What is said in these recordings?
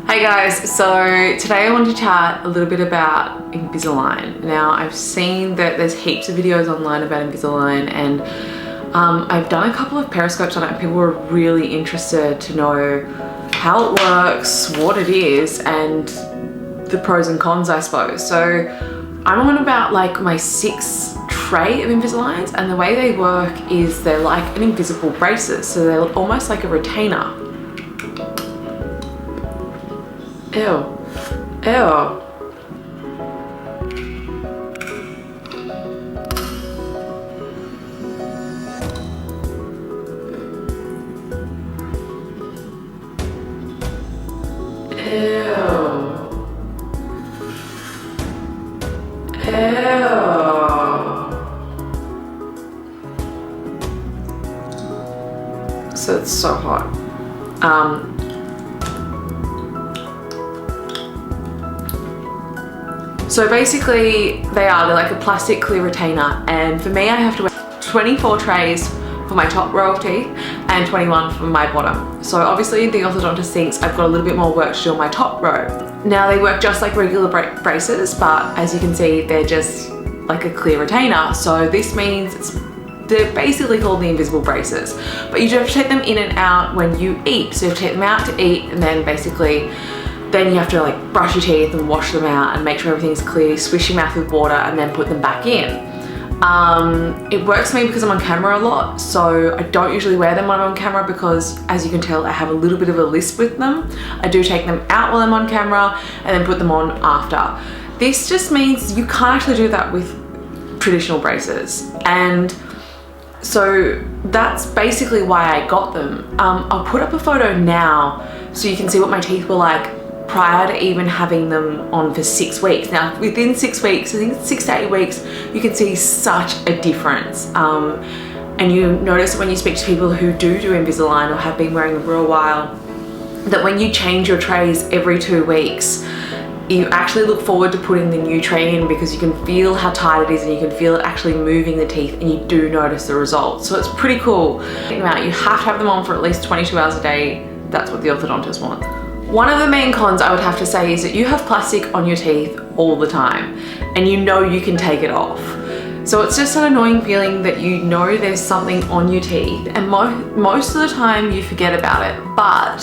Hey guys, so today I want to chat a little bit about Invisalign. Now I've seen that there's heaps of videos online about Invisalign, and I've done a couple of periscopes on it and people were really interested to know how it works, what it is, and the pros and cons, I suppose. So I'm on about like my 6th tray of Invisaligns, and the way they work is they're like an invisible braces, so they're almost like a retainer. Ew. Ew. So it's so hot. So basically they're like a plastic clear retainer, and for me I have to wear 24 trays for my top row of teeth and 21 for my bottom. So obviously the orthodontist thinks I've got a little bit more work to do on my top row. Now they work just like regular braces, but as you can see they're just like a clear retainer. So this means they're basically called the invisible braces, but you do have to take them in and out when you eat. So you have to take them out to eat, and then basically then you have to like brush your teeth and wash them out and make sure everything's clear, swish your mouth with water, and then put them back in. It works for me because I'm on camera a lot, so I don't usually wear them when I'm on camera because, as you can tell, I have a little bit of a lisp with them. I do take them out while I'm on camera and then put them on after. This just means you can't actually do that with traditional braces, and so that's basically why I got them. I'll put up a photo now so you can see what my teeth were like prior to even having them on for 6 weeks. Now within 6 weeks, I think 6 to 8 weeks, you can see such a difference. And you notice when you speak to people who do Invisalign or have been wearing them for a while, that when you change your trays every 2 weeks, you actually look forward to putting the new tray in because you can feel how tight it is and you can feel it actually moving the teeth, and you do notice the results. So it's pretty cool. You have to have them on for at least 22 hours a day. That's what the orthodontist wants. One of the main cons I would have to say is that you have plastic on your teeth all the time and you know you can take it off. So it's just an annoying feeling that you know there's something on your teeth, and most of the time you forget about it. But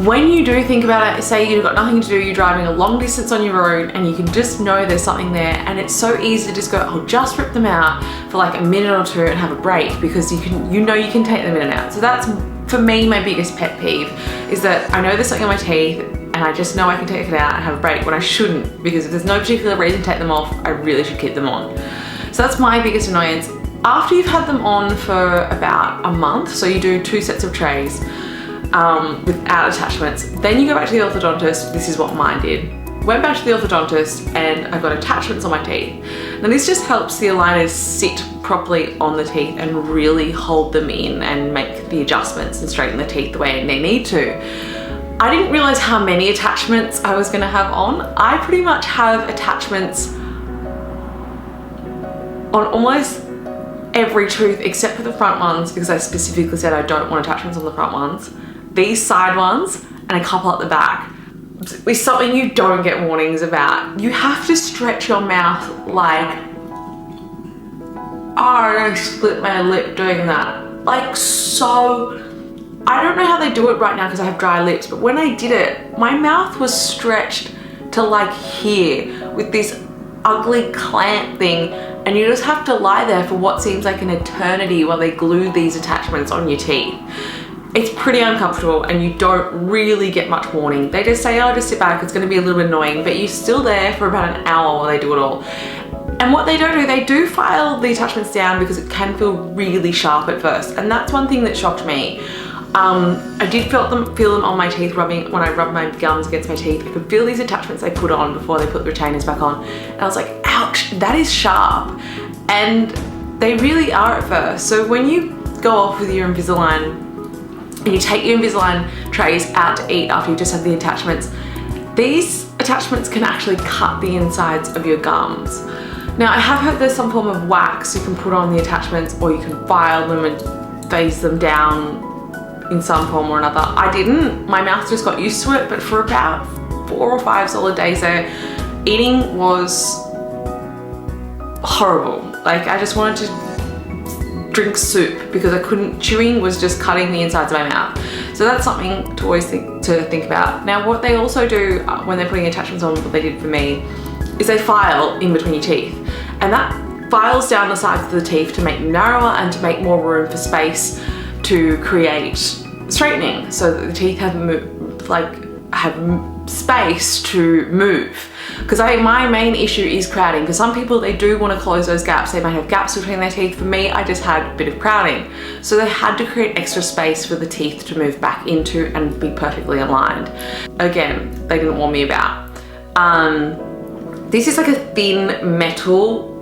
when you do think about it, say you've got nothing to do, you're driving a long distance on your own and you can just know there's something there, and it's so easy to just go, I'll just rip them out for like a minute or two and have a break, because you know you can take them in and out. So that's, for me, my biggest pet peeve is that I know there's something on my teeth and I just know I can take it out and have a break when I shouldn't, because if there's no particular reason to take them off, I really should keep them on. So that's my biggest annoyance. After you've had them on for about a month, so you do 2 sets of trays without attachments, then you go back to the orthodontist. This is what mine did. Went back to the orthodontist and I got attachments on my teeth. Now this just helps the aligners sit properly on the teeth and really hold them in and make the adjustments and straighten the teeth the way they need to. I didn't realize how many attachments I was gonna have on. I pretty much have attachments on almost every tooth except for the front ones, because I specifically said I don't want attachments on the front ones. These side ones and a couple at the back. It's something you don't get warnings about. You have to stretch your mouth like, oh, I split my lip doing that. Like, so, I don't know how they do it right now because I have dry lips, but when I did it, my mouth was stretched to like here with this ugly clamp thing, and you just have to lie there for what seems like an eternity while they glue these attachments on your teeth. It's pretty uncomfortable and you don't really get much warning. They just say, oh, just sit back, it's gonna be a little bit annoying, but you're still there for about an hour while they do it all. And what they don't do, they do file the attachments down because it can feel really sharp at first. And that's one thing that shocked me. I did feel them on my teeth when I rubbed my gums against my teeth. I could feel these attachments they put on before they put the retainers back on. And I was like, ouch, that is sharp. And they really are at first. So when you go off with your Invisalign and you take your Invisalign trays out to eat after you just had the attachments, these attachments can actually cut the insides of your gums. Now I have heard there's some form of wax you can put on the attachments, or you can file them and phase them down in some form or another. I didn't. My mouth just got used to it, but for about 4 or 5 solid days there, eating was horrible. Like, I just wanted to drink soup because I couldn't. Chewing was just cutting the insides of my mouth. So that's something to always think about. Now, what they also do when they're putting attachments on, what they did for me, is they file in between your teeth, and that files down the sides of the teeth to make them narrower and to make more room for space to create straightening, so that the teeth have space to move. Because I think my main issue is crowding. For some people, they do want to close those gaps. They might have gaps between their teeth. For me, I just had a bit of crowding. So they had to create extra space for the teeth to move back into and be perfectly aligned. Again, they didn't warn me about. This is like a thin metal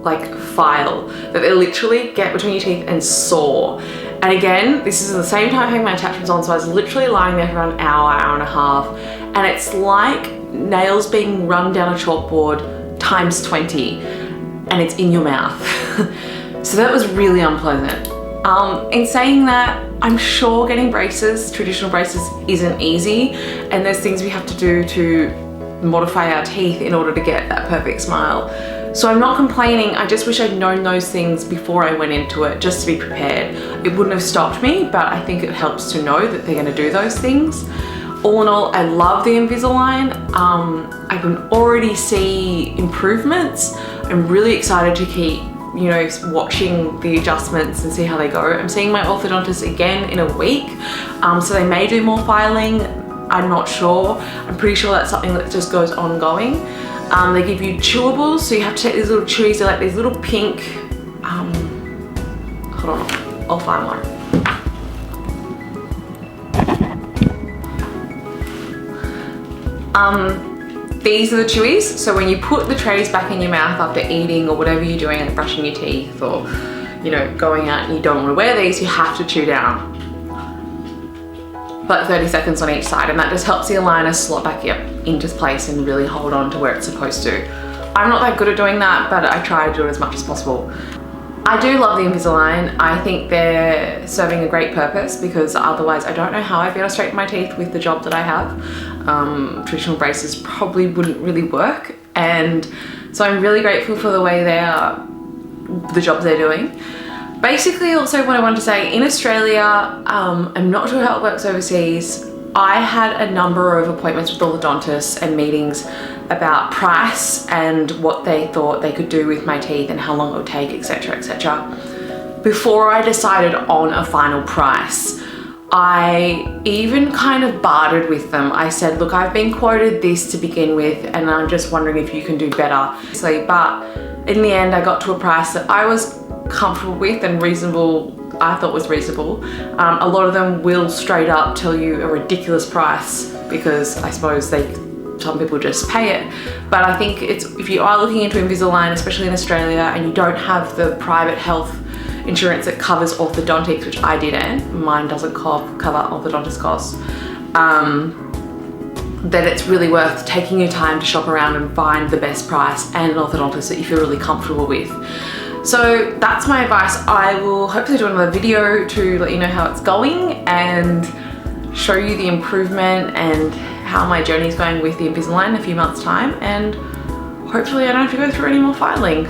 file that they literally get between your teeth and saw. And again, this is the same time having my attachments on, so I was literally lying there for around an hour, hour and a half, and it's like nails being run down a chalkboard times 20, and it's in your mouth. So that was really unpleasant. In saying that, I'm sure getting braces, traditional braces, isn't easy, and there's things we have to do to modify our teeth in order to get that perfect smile. So I'm not complaining, I just wish I'd known those things before I went into it, just to be prepared. It wouldn't have stopped me, but I think it helps to know that they're gonna do those things. All in all, I love the Invisalign. I can already see improvements. I'm really excited to keep, you know, watching the adjustments and see how they go. I'm seeing my orthodontist again in a week, so they may do more filing. I'm not sure. I'm pretty sure that's something that just goes ongoing. They give you chewables, so you have to take these little chewies. They're like these little pink, hold on, I'll find one. These are the chewies. So when you put the trays back in your mouth after eating or whatever you're doing, like brushing your teeth or, you know, going out and you don't want to wear these, you have to chew down. Like 30 seconds on each side, and that just helps the aligner slot back into place and really hold on to where it's supposed to. I'm not that good at doing that, but I try to do it as much as possible. I do love the Invisalign. I think they're serving a great purpose, because otherwise I don't know how I'd be able to straighten my teeth with the job that I have. Traditional braces probably wouldn't really work, and so I'm really grateful for the way the job they're doing. Basically, also what I wanted to say, in Australia, I'm not sure how it works overseas. I had a number of appointments with orthodontists and meetings about price and what they thought they could do with my teeth and how long it would take, etc., etc. Before I decided on a final price, I even kind of bartered with them. I said, look, I've been quoted this to begin with, and I'm just wondering if you can do better. But in the end, I got to a price that I was comfortable with and reasonable. I thought was reasonable. A lot of them will straight up tell you a ridiculous price, because I suppose some people just pay it. But I think if you are looking into Invisalign, especially in Australia, and you don't have the private health insurance that covers orthodontics, which I didn't, mine doesn't cover orthodontist costs, then it's really worth taking your time to shop around and find the best price and an orthodontist that you feel really comfortable with. So that's my advice. I will hopefully do another video to let you know how it's going and show you the improvement and how my journey is going with the Invisalign in a few months' time, and hopefully I don't have to go through any more filing.